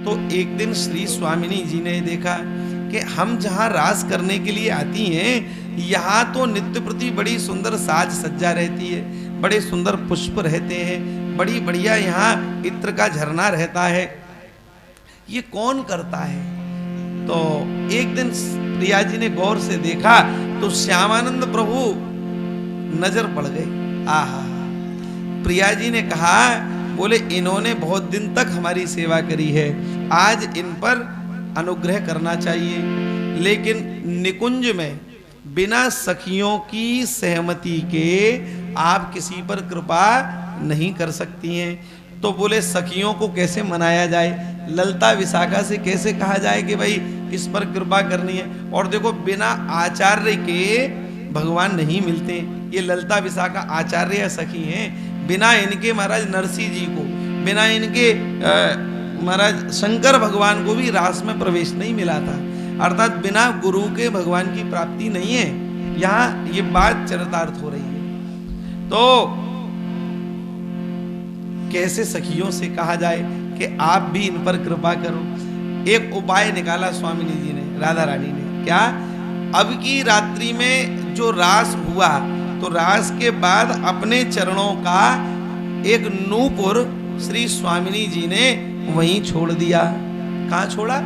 तो एक दिन श्री स्वामिनी जी ने देखा कि हम जहाँ रास करने के लिए आती हैं, यहाँ तो नित्य प्रति बड़ी सुंदर साज सज्जा रहती है, बड़े सुंदर पुष्प रहते हैं, बड़ी बढ़िया यहाँ इत्र का झरना रहता है, ये कौन करता है? तो एक दिन प्रिया जी ने गौर से देखा तो श्यामानंद प्रभु नजर पड़ गए। आहा, प्रिया जी ने कहा, बोले इन्होंने बहुत दिन तक हमारी सेवा करी है, आज इन पर अनुग्रह करना चाहिए। लेकिन निकुंज में बिना सखियों की सहमति के आप किसी पर कृपा नहीं कर सकती हैं। तो बोले सखियों को कैसे मनाया जाए, ललता विशाखा से कैसे कहा जाए कि भाई इस पर कृपा करनी है। और देखो बिना आचार्य के भगवान नहीं मिलते, ये ललता विशाखा आचार्य या सखी हैं, बिना इनके महाराज नरसिंह जी को, बिना इनके महाराज शंकर भगवान को भी रास में प्रवेश नहीं मिला था, अर्थात बिना गुरु के भगवान की प्राप्ति नहीं है। यहाँ ये बात चरितार्थ हो रही है। तो कैसे सखियों से कहा जाए कि आप भी इन पर कृपा करो। एक उपाय निकाला स्वामिनी जी ने, राधा रानी ने, क्या? अब की रात्रि में जो रास हुआ तो रास के बाद अपने चरणों का एक नूपुर श्री स्वामिनी जी ने वहीं छोड़ दिया। कहाँ छोड़ा?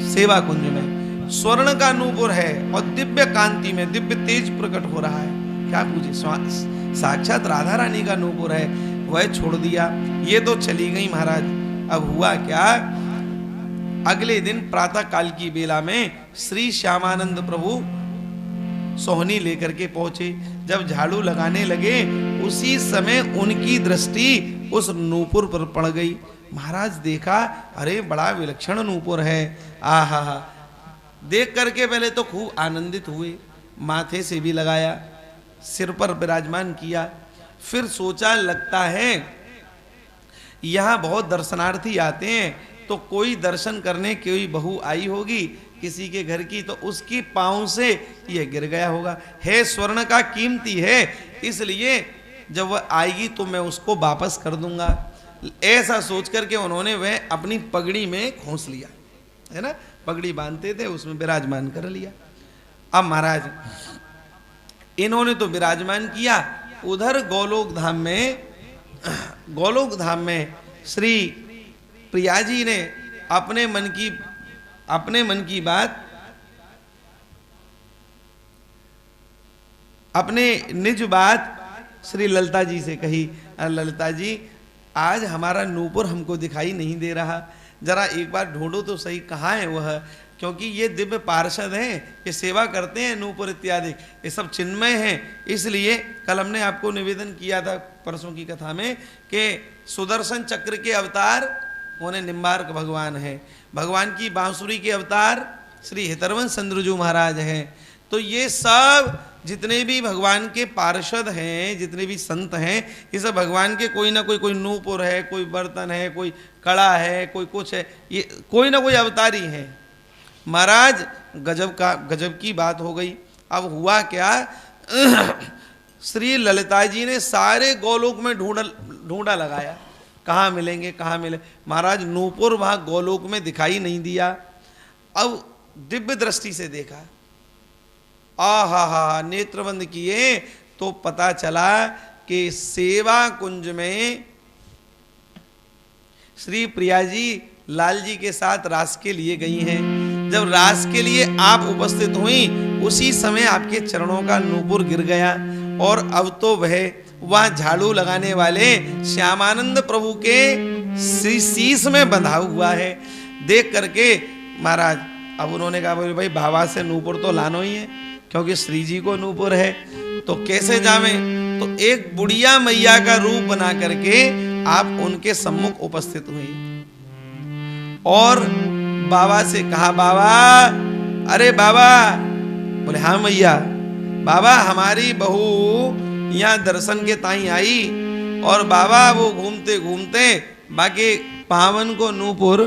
सेवा कुंज में। स्वर्ण का नूपुर है और दिव्य कांति में दिव्य तेज प्रकट हो रहा है। क्या पूछे, साक्षात राधा रानी का नूपुर है, वह छोड़ दिया। ये तो चली गई महाराज। अब हुआ क्या? अगले दिन प्रातः काल की बेला में श्री श्यामानंद प्रभु सोहनी लेकर के पहुंचे। जब झाड़ू लगाने लगे उसी समय उनकी दृष्टि उस नूपुर पर पड़ गई। महाराज देखा, अरे बड़ा विलक्षण नूपुर है। आहा, देख करके पहले तो खूब आनंदित हुए, माथे से भी लगाया, सिर पर विराजमान किया। फिर सोचा लगता है यहाँ बहुत दर्शनार्थी आते हैं, तो कोई दर्शन करने कोई बहू आई होगी किसी के घर की, तो उसकी पाँव से ये गिर गया होगा। है स्वर्ण का कीमती है, इसलिए जब वह आएगी तो मैं उसको वापस कर दूंगा। ऐसा सोच करके उन्होंने वह अपनी पगड़ी में खोस लिया, है ना, पगड़ी बांधते थे उसमें विराजमान कर लिया। अब महाराज इन्होंने तो विराजमान किया। उधर गोलोक धाम में श्री प्रिया जी ने अपने मन की बात अपने निज बात श्री ललिता जी से कही। ललिता जी, आज हमारा नूपुर हमको दिखाई नहीं दे रहा, जरा एक बार ढूंढो तो सही, कहाँ है वह? क्योंकि ये दिव्य पार्षद हैं, ये सेवा करते हैं नूपुर इत्यादि, ये सब चिन्मय हैं। इसलिए कल हमने आपको निवेदन किया था परसों की कथा में कि सुदर्शन चक्र के अवतार उन्हें निम्बार्क भगवान है, भगवान की बांसुरी के अवतार श्री हितरवंश चंद्रजू महाराज हैं। तो ये सब जितने भी भगवान के पार्षद हैं, जितने भी संत हैं, ये सब भगवान के कोई ना कोई नूपुर है, कोई बर्तन है, कोई कड़ा है, कोई कुछ है, ये कोई ना कोई अवतारी है। महाराज गजब की बात हो गई। अब हुआ क्या? श्री ललिता जी ने सारे गोलोक में ढूंढा लगाया, कहाँ मिलेंगे, कहाँ मिले। महाराज नूपुर वहाँ गोलोक में दिखाई नहीं दिया। अब दिव्य दृष्टि से देखा, आहा, नेत्र बंद किए तो पता चला कि सेवा कुंज में श्री प्रिया जी लाल जी के साथ रास के लिए गई हैं। जब रास के लिए आप उपस्थित हुई उसी समय आपके चरणों का नूपुर गिर गया और अब तो वह वहाँ झाड़ू लगाने वाले श्यामानंद प्रभु के शीश में बंधा हुआ है। देख करके महाराज अब उन्होंने कहा, बोले भाई बाबा से नूपुर तो लानो ही है, क्योंकि श्री जी को नूपुर है, तो कैसे जावे? तो एक बुढ़िया मैया का रूप बना करके आप उनके सम्मुख उपस्थित हुई और बाबा से कहा, बाबा, अरे बाबा। बोले हाँ मैया। बाबा, हमारी बहू यहाँ दर्शन के ताई आई और बाबा वो घूमते घूमते बाकी पावन को नूपुर,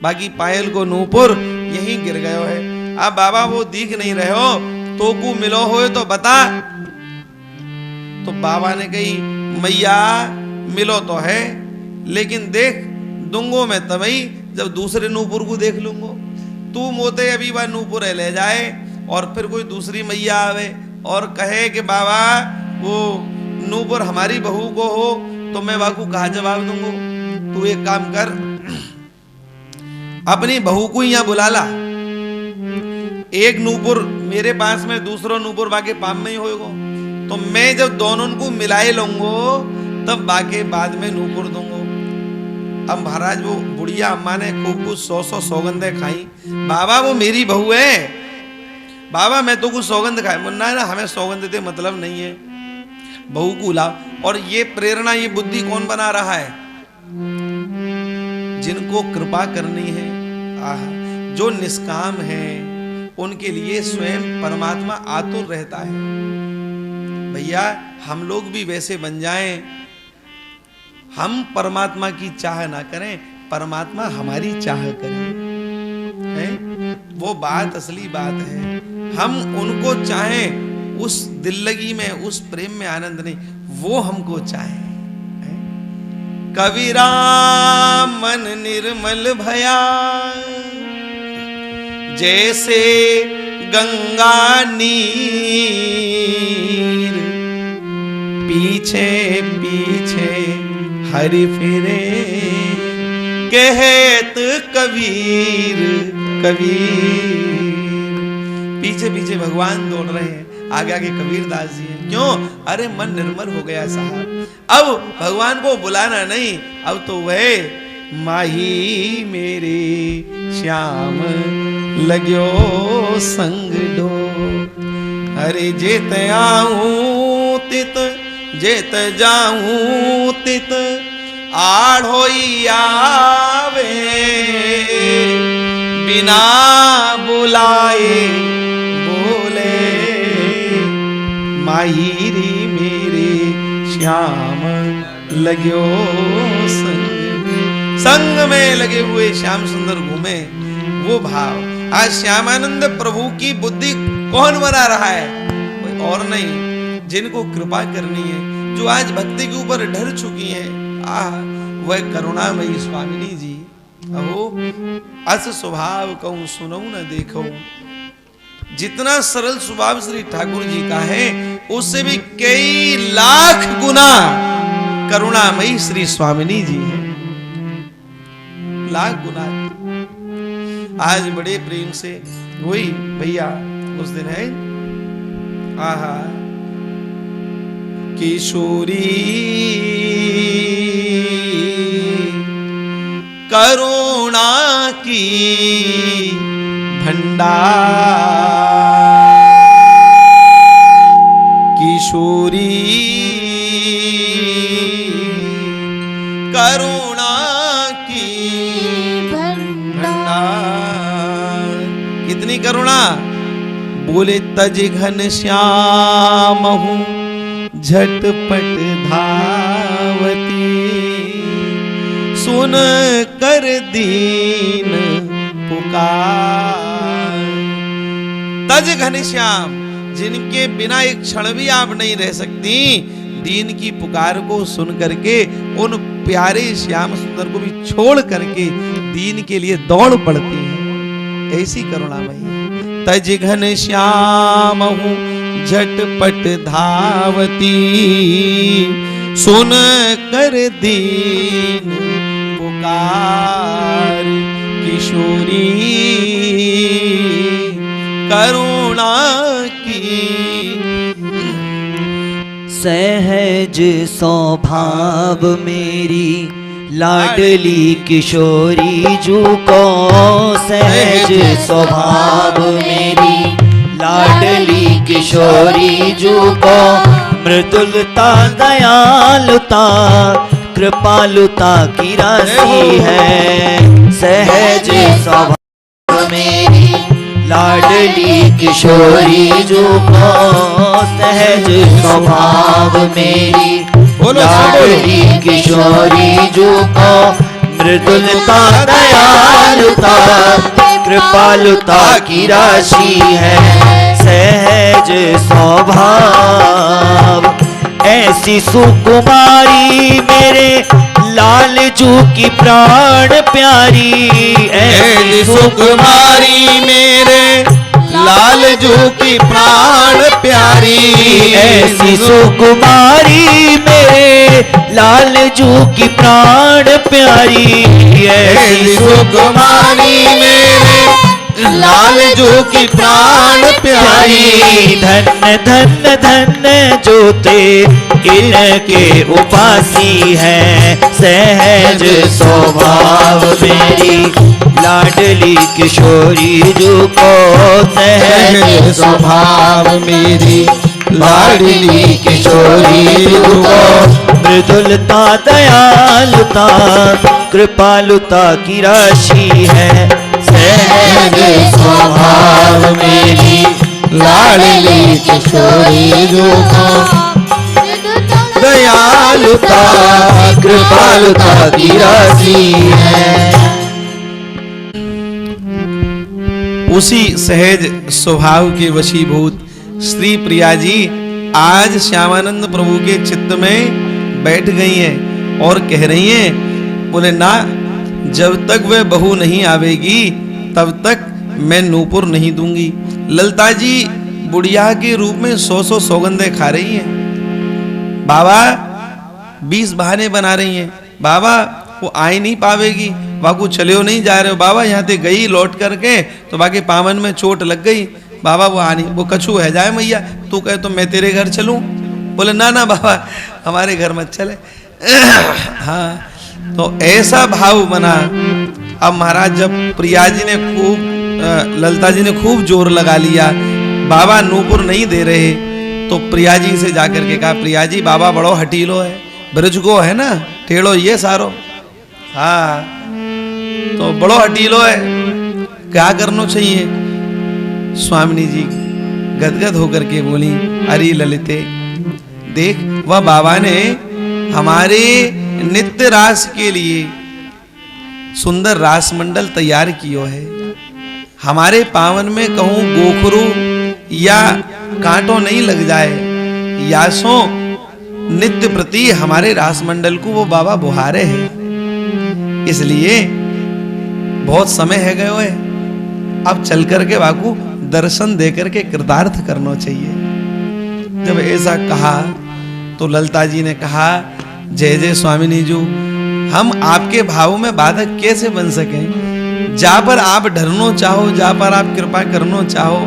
बाकी पायल को नूपुर यहीं गिर गयो है। अब बाबा वो दिख नहीं रहे हो, तो को मिलो हो तो बता। तो बाबा ने कही, मैया मिलो तो है, लेकिन देख दूंगो मैं तबई जब दूसरे नूपुर को देख लूंगो। तू मोते अभी वह नूपुर ले जाए और फिर कोई दूसरी मैया आवे और कहे कि बाबा वो नूपुर हमारी बहू को हो, तो मैं बाबू कहा जवाब दूंगो। तू एक काम कर, अपनी बहू को यहाँ बुला ला, एक नूपुर मेरे पास में, दूसरा नूपुर बाके पाम में ही होएगो, तो मैं जब दोनों को मिलाए लूंगो तब बाके बाद में नूपुर दूंगो। अब महाराज वो बुढ़िया अम्मा ने खूब कुछ 100 सौगंधे खाई। बाबा वो मेरी बहू है, बाबा मैं तो कुछ सौगंध खाए। मुन्ना ना हमें सौगंध दे मतलब नहीं है, बहू को लाओ। और ये प्रेरणा, ये बुद्धि कौन बना रहा है? जिनको कृपा करनी है, जो निष्काम है, उनके लिए स्वयं परमात्मा आतुर रहता है। भैया हम लोग भी वैसे बन जाएं, हम परमात्मा की चाह ना करें, परमात्मा हमारी चाह करे, है? वो बात असली बात है। हम उनको चाहें, उस दिल्लगी में, उस प्रेम में आनंद नहीं, वो हमको चाहे। कबीरा मन निर्मल भया, जैसे गंगा नीर, पीछे पीछे हरि फिरे, कहत कबीर कबीर। पीछे पीछे भगवान दौड़ रहे हैं, आगे आगे कबीर दास जी हैं। क्यों? अरे मन निर्मल हो गया साहब। अब भगवान को बुलाना नहीं, अब तो वह माही मेरे श्याम लग्यो संग डो। अरे जेत आऊं तित, जेत जाऊं तित, आढ़ोई आवे, बिना बुलाए बोले, माहिरी मेरे श्याम लग्यो संग। संग में लगे हुए श्याम सुंदर घूमे, वो भाव। आज श्यामानंद प्रभु की बुद्धि कौन बना रहा है? कोई और नहीं, जिनको कृपा करनी है, जो आज भक्ति के ऊपर ढल चुकी है, वह करुणामयी स्वामिनी जी। अहो अस स्वभाव कहूं सुनऊ न देखो। जितना सरल स्वभाव श्री ठाकुर जी का है, उससे भी कई लाख गुना करुणामयी श्री स्वामिनी जी है, लाख गुना। आज बड़े प्रेम से वही भैया उस दिन है, आहा किशोरी करुणा की भंडार, किशोरी करुणा की भंडार। कितनी करुणा! बोले तज घन श्याम हूँ झटपट धावती, सुन कर दीन पुकार। तज घनश्याम, जिनके बिना एक क्षण भी आप नहीं रह सकती, दीन की पुकार को सुन करके उन प्यारे श्याम सुंदर को भी छोड़ करके दीन के लिए दौड़ पड़ती है। ऐसी करुणामयी। तज घनश्याम हूँ झटपट धावती, सुन कर दीन पुकार। किशोरी करुणा की सहज स्वभाव मेरी लाडली किशोरी जू को। सहज स्वभाव मेरी लाडली किशोरी जू को। मृदुलता दयालुता कृपालुता की राशि है। सहज स्वभाव मेरी लाडली किशोरी जू को। सहज स्वभाव मेरी लाडली किशोरी जू को। मृदुलता दयालुता कृपालुता की राशि है। सहज स्वभाव ऐसी सुकुमारी मेरे लाल जू की प्राण प्यारी, ऐसी सुकुमारी मेरे लाल जू की प्राण प्यारी, ऐसी सुकुमारी मेरे लाल जू की प्राण प्यारी, ऐसी सुकुमारी मेरे लाल जू की प्राण प्यारी। धन्य धन्य धन्य जोते इनके उपासी है, सहज स्वभाव मेरी लाडली किशोरी जू को, सहज स्वभाव मेरी लाडली किशोरी जू को, मृदुलता दयालुता कृपालुता की राशि है, सहज स्वभाव मेरी लाडली किशोरी जू को, दयालुता कृपालुता की राशि है। उसी सहज स्वभाव के वशीभूत श्री प्रिया जी आज श्यामानंद प्रभु के चित्त में बैठ गई हैं और कह रही हैं, बोले ना, जब तक वह बहू नहीं आवेगी तब तक मैं नूपुर नहीं दूंगी। ललता जी बुढ़िया के रूप में 100 सौगंधे खा रही हैं। बाबा 20 बहाने बना रही हैं, बाबा वो आ ही नहीं पावेगी, बाबू चले हो नहीं जा रहे हो, बाबा यहाँ ते गई लौट करके तो बाकी पावन में चोट लग गई, बाबा वो आनी, वो कछू है जाए मैया, तू कहे तो मैं तेरे घर चलूं। बोले ना ना बाबा हमारे घर मत चले। हाँ, तो ऐसा भाव बना। अब महाराज जब प्रिया जी ने खूब, ललता जी ने खूब जोर लगा लिया, बाबा नूपुर नहीं दे रहे, तो प्रिया जी से जाकर के कहा, प्रिया जी बाबा बड़ो हटीलो है, ब्रज को है ना टेढ़ो ये सारो, हाँ तो बड़ो हटीलो है, क्या करना चाहिए। स्वामिनी जी गदगद होकर के बोली, अरे ललिते देख, वह बाबा ने हमारे नित्य रास के लिए सुंदर रास मंडल तैयार कियो है। हमारे पावन में कहूं गोखरू या कांटो नहीं लग जाए, यासों नित्य प्रति हमारे रास मंडल को वो बाबा बुहारे हैं। इसलिए बहुत समय है गयो है, अब चल करके बाकू दर्शन देकर के कृतार्थ करना चाहिए। जब ऐसा कहा तो ललता जी ने कहा, जय जय स्वामिनी जी, हम आपके भावों में बाधक कैसे बन सके। जहां पर आप डरनो चाहो, जहां पर आप कृपा करनो चाहो,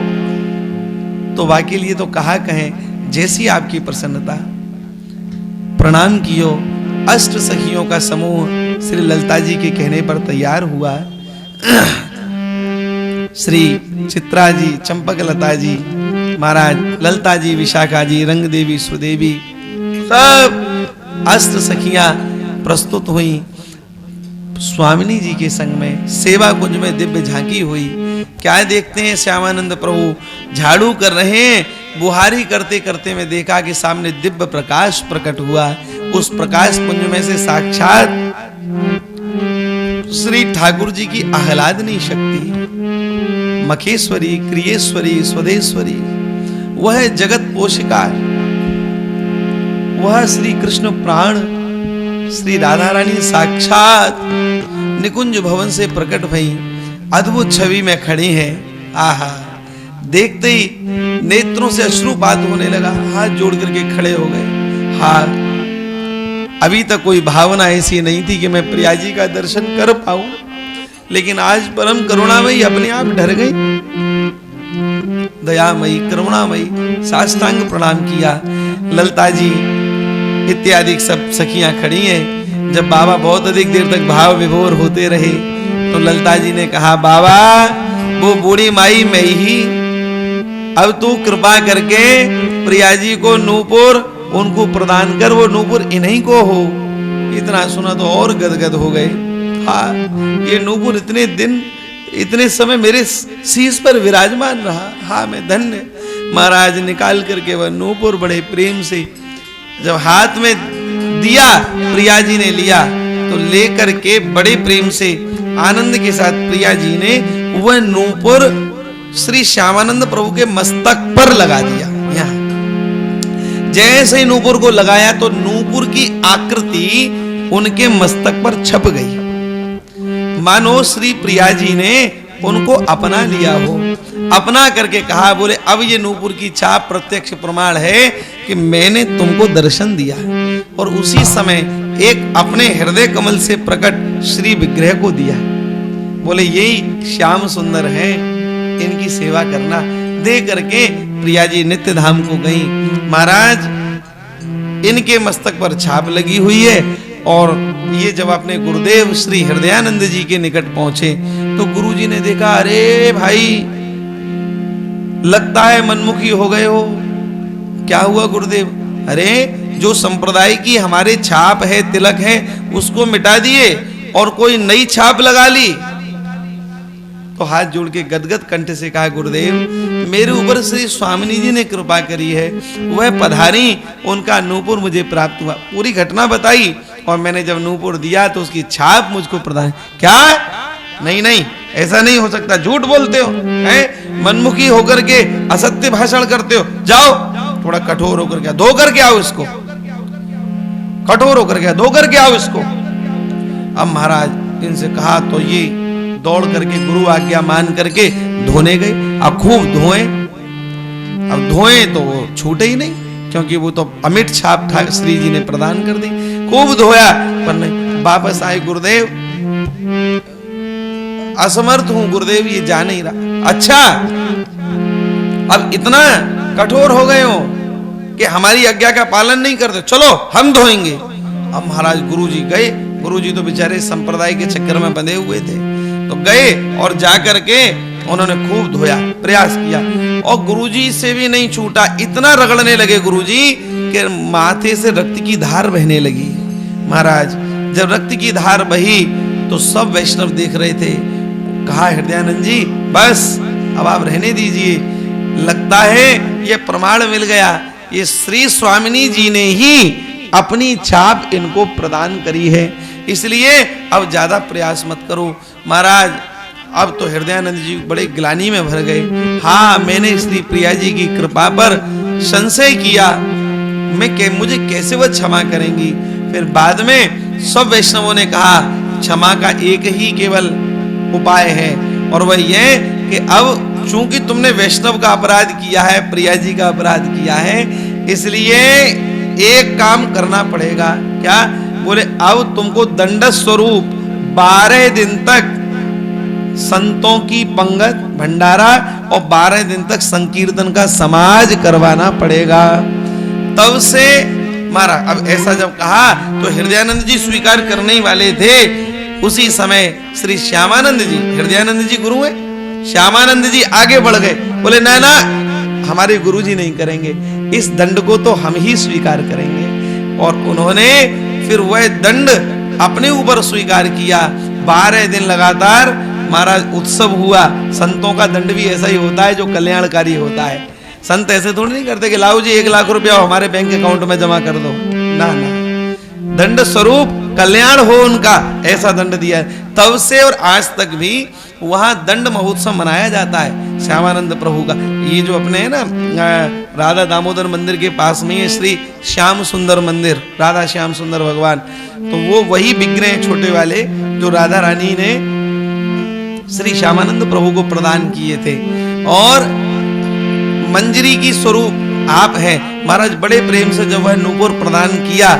तो बाकी लिए तो कहा कहें, जैसी आपकी प्रसन्नता। प्रणाम कियो। अष्ट सखियों का समूह श्री ललता जी के कहने पर तैयार हुआ। श्री चित्रा जी, चंपक लता जी महाराज, ललता जी, विशाखा जी, रंग देवी, सुदेवी, सब अष्ट सखियां प्रस्तुत हुई। स्वामिनी जी के संग में सेवा कुंज में दिव्य झांकी हुई। क्या देखते हैं, श्यामानंद प्रभु झाड़ू कर रहे हैं, बुहारी करते करते में देखा कि सामने दिव्य प्रकाश प्रकट हुआ। उस प्रकाश पुंज में से साक्षात श्री ठाकुर जी की आह्लादनी शक्ति, मखेश्वरी, क्रियेश्वरी, स्वदेश्वरी, वह जगत पोषिका, वह श्री कृष्ण प्राण श्री राधा रानी साक्षात निकुंज भवन से प्रकट भई अद्भुत छवि में खड़ी हैं। आहा, देखते ही नेत्रों से अश्रुपात होने लगा, हाथ जोड़ करके खड़े हो गए। हाँ, अभी तक कोई भावना ऐसी नहीं थी कि मैं प्रिया जी का दर्शन कर पाऊं, लेकिन आज परम करुणामयी अपने आप डर गई, दयामयी, करुणामयी, साष्टांग प्रणाम किया। ललता जी इत्यादि सब सखियां खड़ी हैं। जब बाबा बहुत अधिक देर तक भाव विभोर होते रहे तो ललता जी ने कहा, बाबा वो बूढ़ी माई मैं ही, अब तू कृपा करके प्रिया जी को नूपुर उनको प्रदान कर, वो नूपुर इन्हीं को हो। इतना सुना तो और गदगद हो गए। हाँ, ये नूपुर इतने दिन, इतने समय मेरे शीश पर विराजमान रहा। हाँ, मैं धन्य। महाराज निकाल करके वह नूपुर बड़े प्रेम से जब हाथ में दिया, प्रिया जी ने लिया, तो लेकर के बड़े प्रेम से आनंद के साथ प्रिया जी ने वह नूपुर श्री श्यामानंद प्रभु के मस्तक पर लगा दिया। यहाँ जैसे ही नूपुर को लगाया तो नूपुर की आकृति उनके मस्तक पर छप गई, मानो श्री प्रिया जी ने उनको अपना लिया हो। अपना करके कहा, बोले अब ये नूपुर की छाप प्रत्यक्ष प्रमाण है कि मैंने तुमको दर्शन दिया। और उसी समय एक अपने हृदय कमल से प्रकट श्री विग्रह को दिया। बोले यही श्याम सुंदर है, इनकी सेवा करना। दे करके प्रिया जी नित्य धाम को गई। महाराज इनके मस्तक पर छाप लगी हुई है। और ये जब अपने गुरुदेव श्री हृदयानंद जी के निकट पहुंचे तो गुरुजी ने देखा, अरे भाई लगता है मनमुखी हो गए हो। क्या हुआ गुरुदेव? अरे जो संप्रदाय की हमारे छाप है, तिलक है, उसको मिटा दिए और कोई नई छाप लगा ली। तो हाथ जोड़ के गदगद कंठ से कहा, गुरुदेव मेरे ऊपर श्री स्वामिनी जी ने कृपा करी है, वह पधारी, उनका नूपुर मुझे प्राप्त हुआ। पूरी घटना बताई और मैंने जब नूपुर दिया तो उसकी छाप मुझको प्रदान। क्या? नहीं नहीं, ऐसा नहीं हो सकता, झूठ बोलते हो, हैं? मनमुखी होकर के असत्य भाषण करते हो। जाओ थोड़ा कठोर होकर के धो करके आओ इसको, कठोर होकर के धो करके आओ इसको। अब महाराज इनसे कहा तो ये दौड़ करके गुरु आज्ञा मान करके धोने गए। अब खूब धोए, अब धोए तो वो छूटे ही नहीं, क्योंकि वो तो अमिट छाप श्री जी ने प्रदान कर दी। खूब धोया पर नहीं। वापस आए, गुरुदेव असमर्थ हूं गुरुदेव, ये जा नहीं रहा। अच्छा अब इतना कठोर हो गए हो कि हमारी आज्ञा का पालन नहीं करते, चलो हम धोएंगे। अब महाराज गुरुजी गए। गुरुजी तो बेचारे संप्रदाय के चक्कर में बंधे हुए थे, तो गए और जाकर के उन्होंने खूब धोया, प्रयास किया और गुरुजी से भी नहीं छूटा। इतना रगड़ने लगे गुरुजी कि माथे से रक्त की धार बहने लगी। महाराज जब रक्त की धार बही तो सब वैष्णव देख रहे थे। कहा, हृदयानंद जी बस अब आप रहने दीजिए, लगता है ये प्रमाण मिल गया, ये श्री स्वामिनी जी ने ही अपनी छाप इनको प्रदान करी है, इसलिए अब ज्यादा प्रयास मत करो। महाराज अब तो हृदयानंद जी बड़े ग्लानि में भर गए। हाँ, मैंने श्री प्रिया जी की कृपा पर संशय किया, मुझे कैसे वह क्षमा करेंगी। फिर बाद में सब वैष्णवों ने कहा क्षमा का एक ही केवल उपाय है, और वह यह कि अब चूंकि तुमने वैष्णव का अपराध किया है, प्रिया जी का अपराध किया है, इसलिए एक काम करना पड़ेगा। क्या? बोले अब तुमको दंड स्वरूप 12 दिन तक संतों की पंगत भंडारा और 12 दिन तक संकीर्तन का समाज करवाना पड़ेगा। तब से मारा। अब ऐसा जब कहा तो हृदयानंद जी स्वीकार करने ही वाले थे। उसी समय श्री श्यामानंद जी, हृदयानंद जी गुरु है, श्यामानंद जी आगे बढ़ गए। बोले ना ना, हमारे गुरु जी नहीं करेंगे, इस दंड को तो हम ही स्वीकार करेंगे। और उन्होंने फिर वह दंड अपने ऊपर स्वीकार किया। 12 दिन लगातार महाराज उत्सव हुआ। संतों का दंड भी ऐसा ही होता है जो कल्याणकारी होता है। संत ऐसे थोड़ी नहीं करते कि लाओ जी 1 लाख रुपया हमारे बैंक अकाउंट में जमा कर दो, ना ना, दंड स्वरूप कल्याण हो उनका, ऐसा दंड दिया है। तब से और आज तक भी वहां दंड महोत्सव मनाया जाता है श्यामानंद प्रभु का। ये जो अपने है ना राधा दामोदर मंदिर के पास में है श्री श्याम सुंदर मंदिर, राधा श्याम सुंदर भगवान, तो वो वही विग्रह छोटे वाले जो राधा रानी ने श्री श्यामानंद प्रभु को प्रदान किए थे। और मंजरी की स्वरूप आप हैं। महाराज बड़े प्रेम से जब वह नूपुर प्रदान किया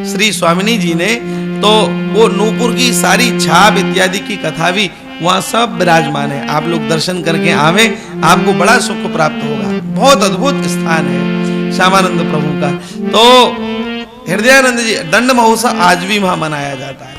श्री स्वामिनी जी ने, तो वो नूपुर की सारी छाप इत्यादि की कथा भी वहां सब विराजमान है। आप लोग दर्शन करके आवे, आपको बड़ा सुख प्राप्त होगा। बहुत अद्भुत स्थान है श्यामानंद प्रभु का। तो हृदयानंद जी दंड महोत्सव आज भी वहां मनाया जाता है।